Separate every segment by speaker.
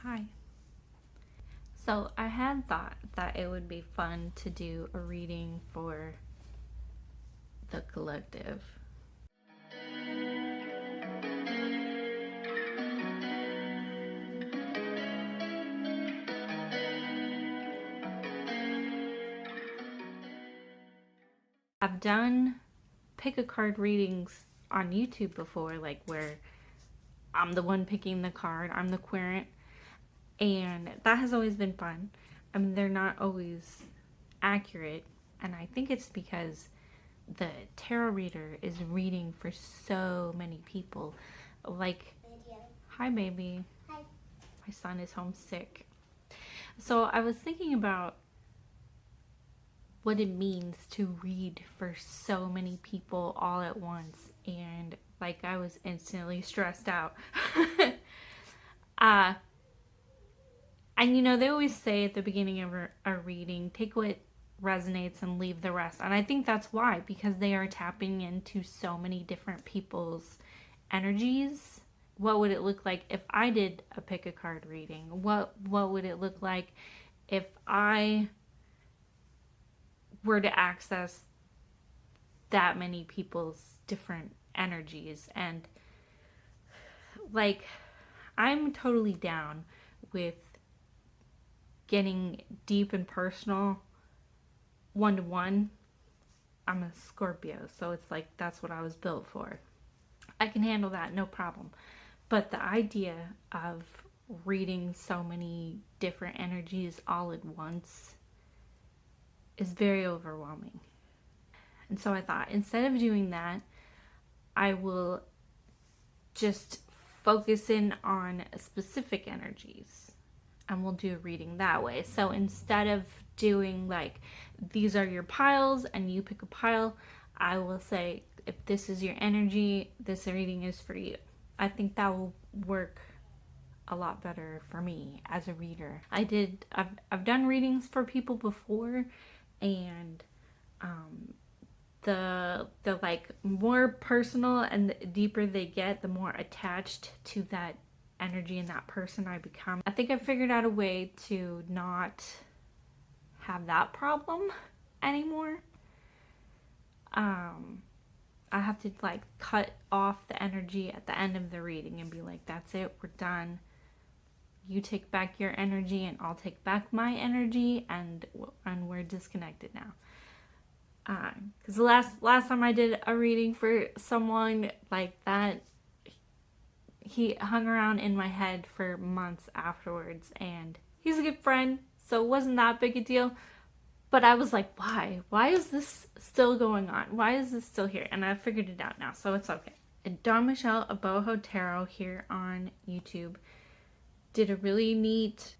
Speaker 1: Hi. So I had thought that it would be fun to do a reading for the collective. I've done pick a card readings on YouTube before, like where I'm the one picking the card, I'm the querent, and that has always been fun. I mean, they're not always accurate, and I think it's because the tarot reader is reading for so many people. Like, hi, baby.
Speaker 2: Hi.
Speaker 1: My son is homesick. So I was thinking about what it means to read for so many people all at once, and like I was instantly stressed out. uh and they always say at the beginning of a reading, take what resonates and leave the rest. And I think that's why, because they are tapping into so many different people's energies. What would it look like if I did a pick a card reading? What would it look like if I were to access that many people's different energies? And like, I'm totally down with getting deep and personal one-to-one. I'm a Scorpio, so it's like that's what I was built for. I can handle that, no problem. But the idea of reading so many different energies all at once is very overwhelming. And so I thought, instead of doing that, I will just focus in on specific energies and we'll do a reading that way. So instead of doing like, these are your piles and you pick a pile, I will say, if this is your energy, this reading is for you. I think that will work a lot better for me as a reader. I've done readings for people before, and the like more personal and the deeper they get, the more attached to that energy and that person I become. I think I figured out a way to not have that problem anymore. I have to like cut off the energy at the end of the reading and be like, that's it, we're done. You take back your energy and I'll take back my energy, and we're disconnected now. Because the last time I did a reading for someone like that, he hung around in my head for months afterwards, and he's a good friend, so it wasn't that big a deal. But I was like, why? Why is this still going on? Why is this still here? And I figured it out now, so it's okay. And Dawn Michelle of Boho Tarot here on YouTube did a really neat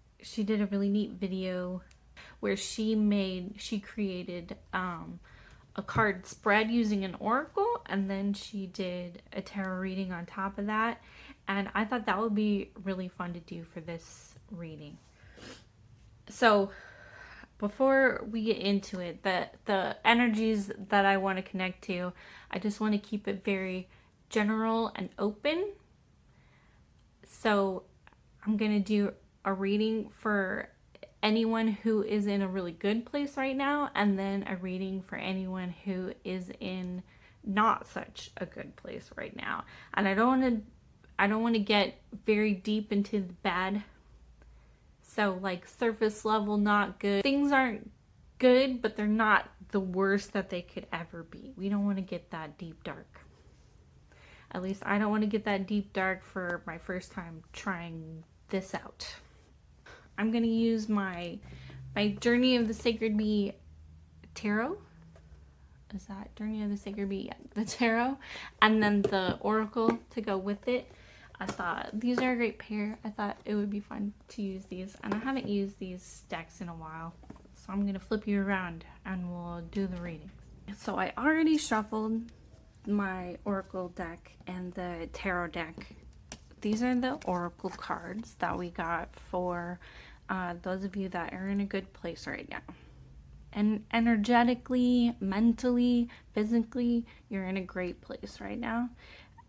Speaker 1: video where she created a card spread using an oracle, and then she did a tarot reading on top of that. And I thought that would be really fun to do for this reading. So before we get into it, the energies that I want to connect to, I just want to keep it very general and open. So I'm going to do a reading for anyone who is in a really good place right now, and then a reading for anyone who is in not such a good place right now. And I don't want to get very deep into the bad. So like surface level, not good. Things aren't good, but they're not the worst that they could ever be. We don't want to get that deep dark. At least I don't want to get that deep dark for my first time trying this out. I'm going to use my Journey of the Sacred Bee tarot. Is that Journey of the Sacred Bee? Yeah, the tarot. And then the oracle to go with it. I thought these are a great pair. I thought it would be fun to use these. And I haven't used these decks in a while. So I'm going to flip you around and we'll do the readings. So I already shuffled my oracle deck and the tarot deck. These are the oracle cards that we got for those of you that are in a good place right now. And energetically, mentally, physically, you're in a great place right now.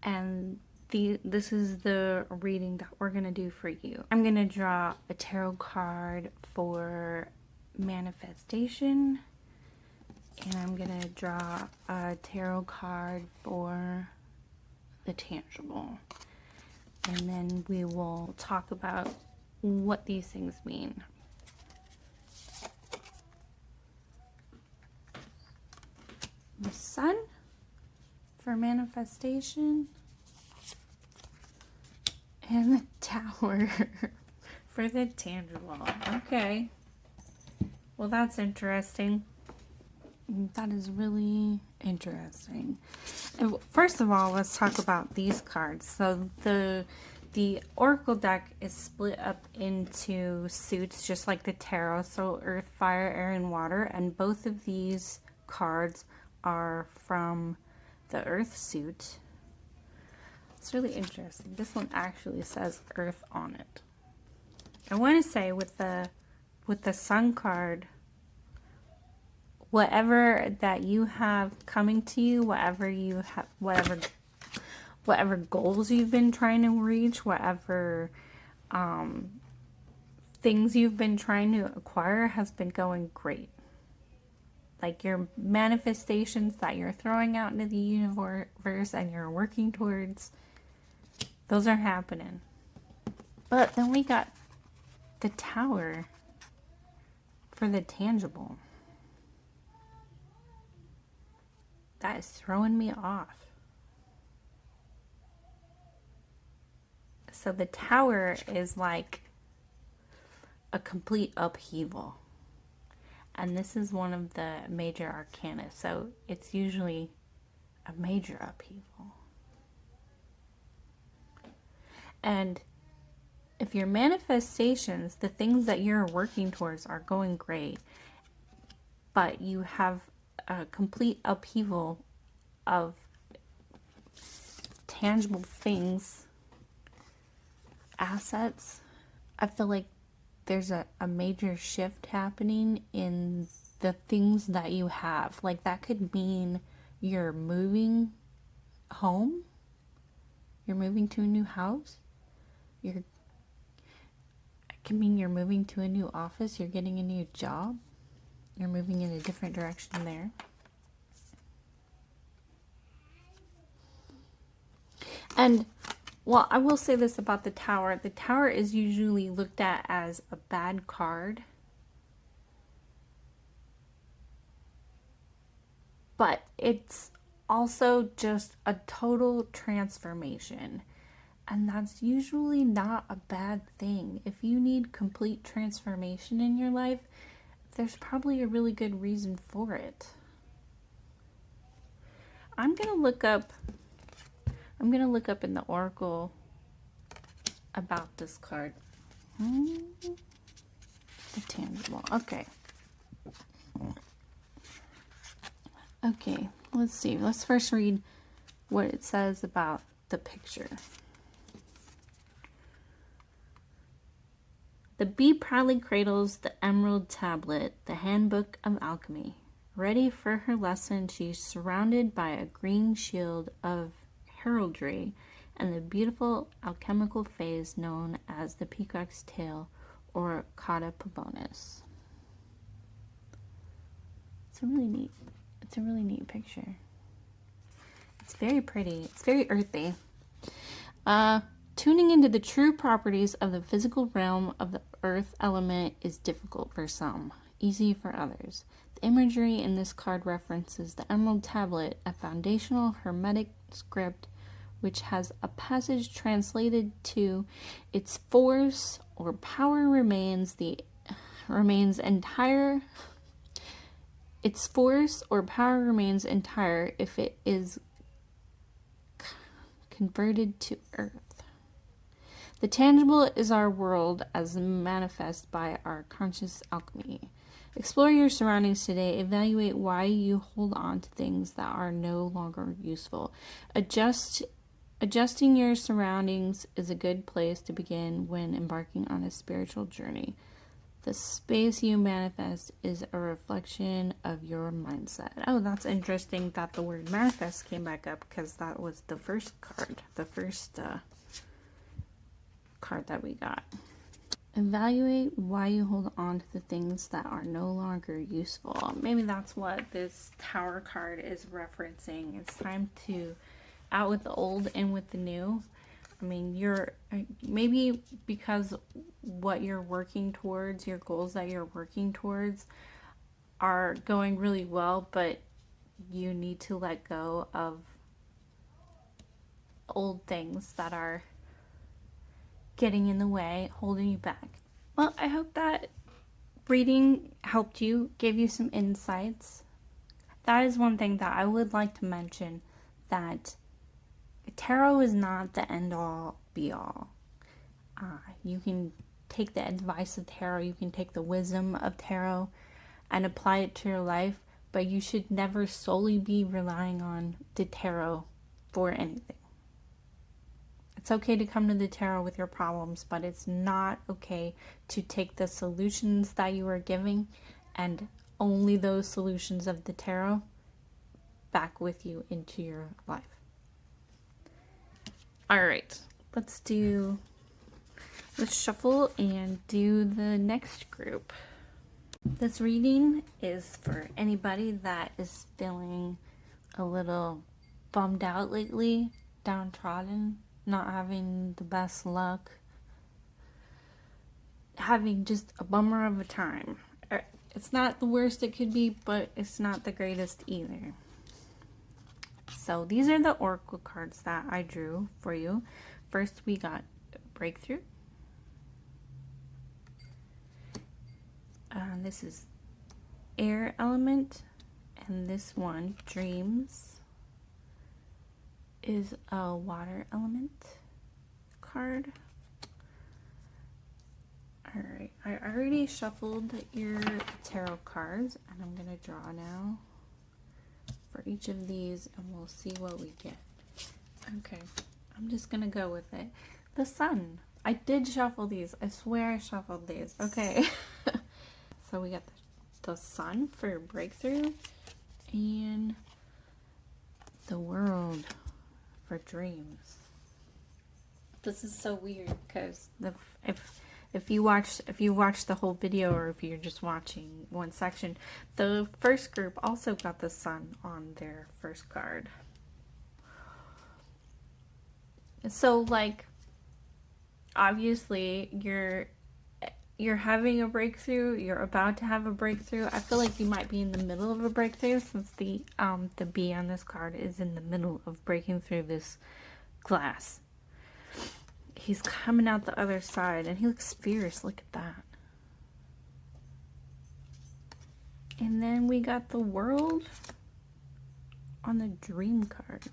Speaker 1: And this is the reading that we're going to do for you. I'm going to draw a tarot card for manifestation, and I'm going to draw a tarot card for the tangible. And then we will talk about what these things mean. The Sun for manifestation, and the Tower for the tangible. Okay. Well, that's interesting. That is really interesting. And first of all, let's talk about these cards. So the Oracle deck is split up into suits, just like the tarot. So Earth, Fire, Air, and Water. And both of these cards are from the Earth suit. It's really interesting. This one actually says Earth on it. I want to say with the Sun card, whatever that you have coming to you, whatever you have, whatever goals you've been trying to reach, whatever things you've been trying to acquire has been going great. Like your manifestations that you're throwing out into the universe and you're working towards, those are happening. But then we got the Tower for the tangible. That is throwing me off. So the Tower is like a complete upheaval. And this is one of the major arcana. So it's usually a major upheaval. And if your manifestations, the things that you're working towards are going great, but you have a complete upheaval of tangible things, assets, I feel like there's a major shift happening in the things that you have. Like that could mean you're moving home, you're moving to a new house, it can mean you're moving to a new office, you're getting a new job, you're moving in a different direction there. And, well, I will say this about the Tower. The Tower is usually looked at as a bad card. But it's also just a total transformation. And that's usually not a bad thing. If you need complete transformation in your life, there's probably a really good reason for it. I'm going to look up in the Oracle about this card. The tangible. Okay. Okay, let's see. Let's first read what it says about the picture. The bee proudly cradles the emerald tablet, the handbook of alchemy. Ready for her lesson, she's surrounded by a green shield of heraldry and the beautiful alchemical phase known as the peacock's tail or cauda pavonis. It's a really neat picture. It's very pretty. It's very earthy. Tuning into the true properties of the physical realm of the earth element is difficult for some, easy for others. The imagery in this card references the Emerald Tablet, a foundational Hermetic script which has a passage translated to its force or power remains entire. Its force or power remains entire if it is converted to earth. The tangible is our world as manifest by our conscious alchemy. Explore your surroundings today. Evaluate why you hold on to things that are no longer useful. Adjusting your surroundings is a good place to begin when embarking on a spiritual journey. The space you manifest is a reflection of your mindset. Oh, that's interesting that the word manifest came back up, because that was the first card. The first card that we got. Evaluate why you hold on to the things that are no longer useful. Maybe that's what this Tower card is referencing. It's time to out with the old, in with the new. I mean, you're maybe because what you're working towards, your goals that you're working towards are going really well, but you need to let go of old things that are getting in the way, holding you back. Well, I hope that reading helped you, gave you some insights. That is one thing that I would like to mention, that tarot is not the end-all, be-all. You can take the advice of tarot, you can take the wisdom of tarot and apply it to your life, but you should never solely be relying on the tarot for anything. It's okay to come to the tarot with your problems, but it's not okay to take the solutions that you are giving and only those solutions of the tarot back with you into your life. All right, let's shuffle and do the next group. This reading is for anybody that is feeling a little bummed out lately, downtrodden, not having the best luck, having just a bummer of a time. It's not the worst it could be, but it's not the greatest either. So these are the oracle cards that I drew for you. First we got Breakthrough. This is Air Element, and this one, Dreams, is a Water Element card. Alright, I already shuffled your tarot cards, and I'm going to draw now for each of these, and we'll see what we get. Okay, I'm just going to go with it. The Sun. I did shuffle these. I swear I shuffled these. Okay. So we got the Sun for Breakthrough, and the World for Dreams. This is so weird, because if you watch the whole video, or if you're just watching one section, the first group also got the Sun on their first card. So, like, obviously you're having a breakthrough, you're about to have a breakthrough. I feel like you might be in the middle of a breakthrough, since the bee on this card is in the middle of breaking through this glass. He's coming out the other side, and he looks fierce. Look at that. And then we got the World on the Dream card.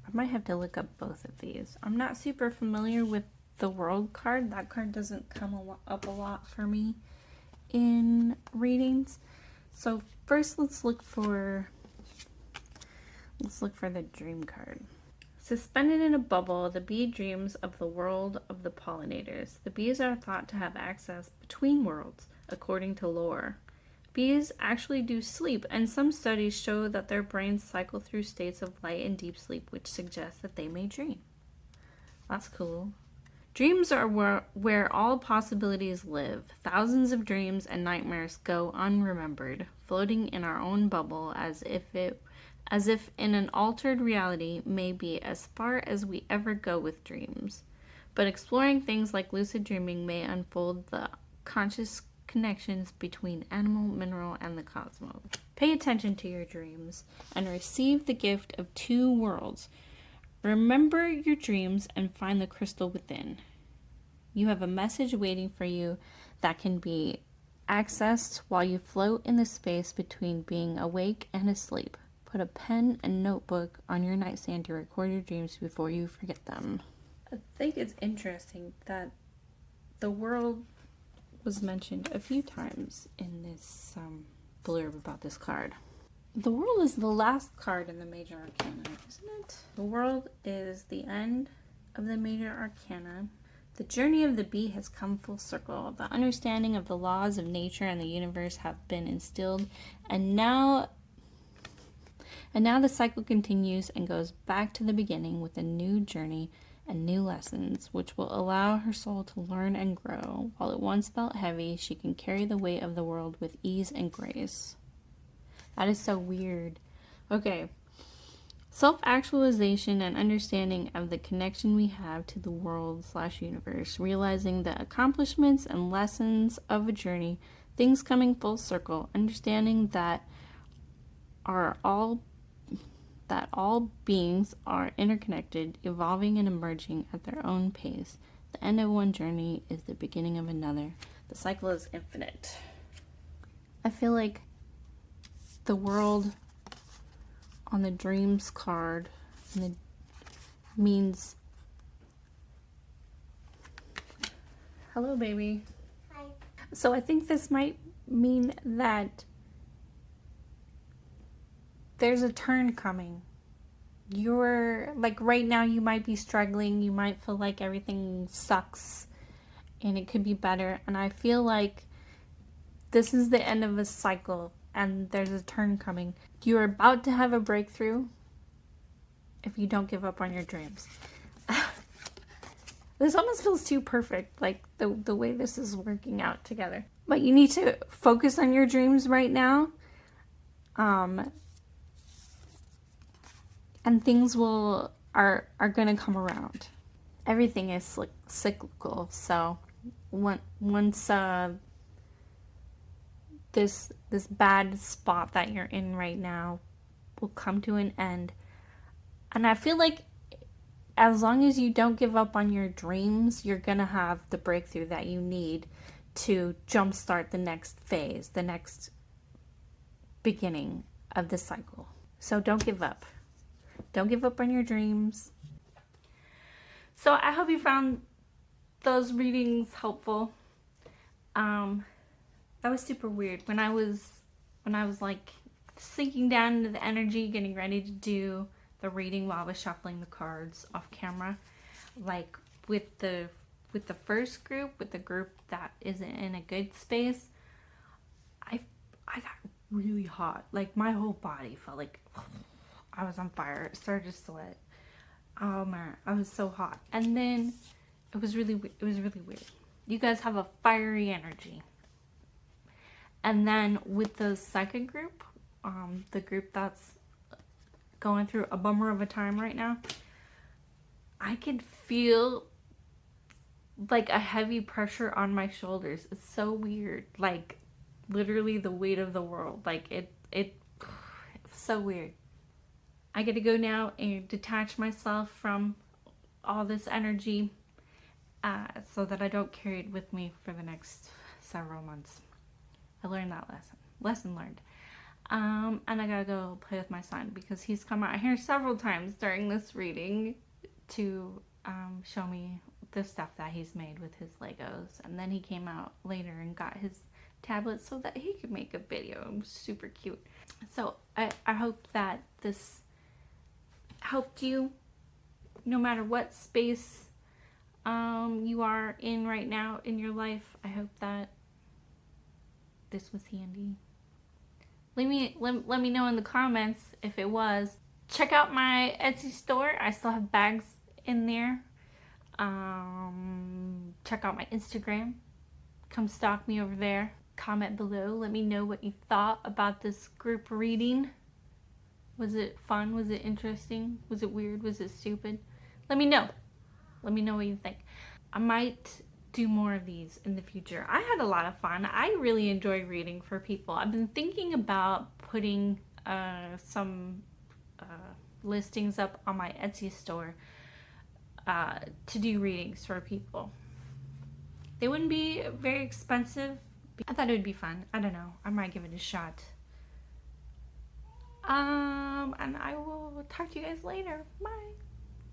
Speaker 1: I might have to look up both of these. I'm not super familiar with the World card. That card doesn't come up a lot for me in readings. So first let's look for the Dream card. Suspended in a bubble, the bee dreams of the world of the pollinators. The bees are thought to have access between worlds, according to lore. Bees actually do sleep, and some studies show that their brains cycle through states of light and deep sleep, which suggests that they may dream. That's cool. Dreams are where all possibilities live. Thousands of dreams and nightmares go unremembered, floating in our own bubble as if in an altered reality may be as far as we ever go with dreams. But exploring things like lucid dreaming may unfold the conscious connections between animal, mineral, and the cosmos. Pay attention to your dreams and receive the gift of two worlds. Remember your dreams and find the crystal within. You have a message waiting for you that can be accessed while you float in the space between being awake and asleep. Put a pen and notebook on your nightstand to record your dreams before you forget them. I think it's interesting that the world was mentioned a few times in this blurb about this card. The world is the last card in the major arcana, isn't it? The world is the end of the major arcana. The journey of the bee has come full circle. The understanding of the laws of nature and the universe have been instilled, and now the cycle continues and goes back to the beginning with a new journey and new lessons, which will allow her soul to learn and grow. While it once felt heavy, she can carry the weight of the world with ease and grace. That is so weird. Okay. Self-actualization and understanding of the connection we have to the world/universe, realizing the accomplishments and lessons of a journey, things coming full circle, understanding that all beings are interconnected, evolving and emerging at their own pace. The end of one journey is the beginning of another. The cycle is infinite. I feel like the world on the dreams card means, hello baby.
Speaker 2: Hi.
Speaker 1: So I think this might mean that there's a turn coming. You're like, right now you might be struggling, you might feel like everything sucks and it could be better, and I feel like this is the end of a cycle and there's a turn coming. You're about to have a breakthrough if you don't give up on your dreams. This almost feels too perfect, like the way this is working out together. But you need to focus on your dreams right now. And things are gonna come around. Everything is cyclical, so once this bad spot that you're in right now will come to an end. And I feel like as long as you don't give up on your dreams, you're gonna have the breakthrough that you need to jumpstart the next phase, the next beginning of the cycle. So don't give up. Don't give up on your dreams. So I hope you found those readings helpful. That was super weird. When I was like sinking down into the energy, getting ready to do the reading while I was shuffling the cards off camera, like with the first group, with the group that isn't in a good space, I got really hot. Like my whole body felt like I was on fire. It started to sweat. Oh man, I was so hot. And then it was really weird. You guys have a fiery energy. And then with the second group, the group that's going through a bummer of a time right now, I could feel like a heavy pressure on my shoulders. It's so weird. Like literally the weight of the world. Like it's so weird. I get to go now and detach myself from all this energy so that I don't carry it with me for the next several months. I learned that lesson. Lesson learned. And I gotta go play with my son because he's come out here several times during this reading to show me the stuff that he's made with his Legos. And then he came out later and got his tablet so that he could make a video. It was super cute. So I hope that this helped you no matter what space you are in right now in your life. I hope that this was handy. Let me know in the comments if it was. Check out my Etsy store. I still have bags in there. Check out my Instagram. Come stalk me over there. Comment below. Let me know what you thought about this group reading. Was it fun? Was it interesting? Was it weird? Was it stupid? Let me know. Let me know what you think. I might do more of these in the future. I had a lot of fun. I really enjoy reading for people. I've been thinking about putting some listings up on my Etsy store to do readings for people. They wouldn't be very expensive. I thought it would be fun. I don't know. I might give it a shot. And I will talk to you guys later. Bye.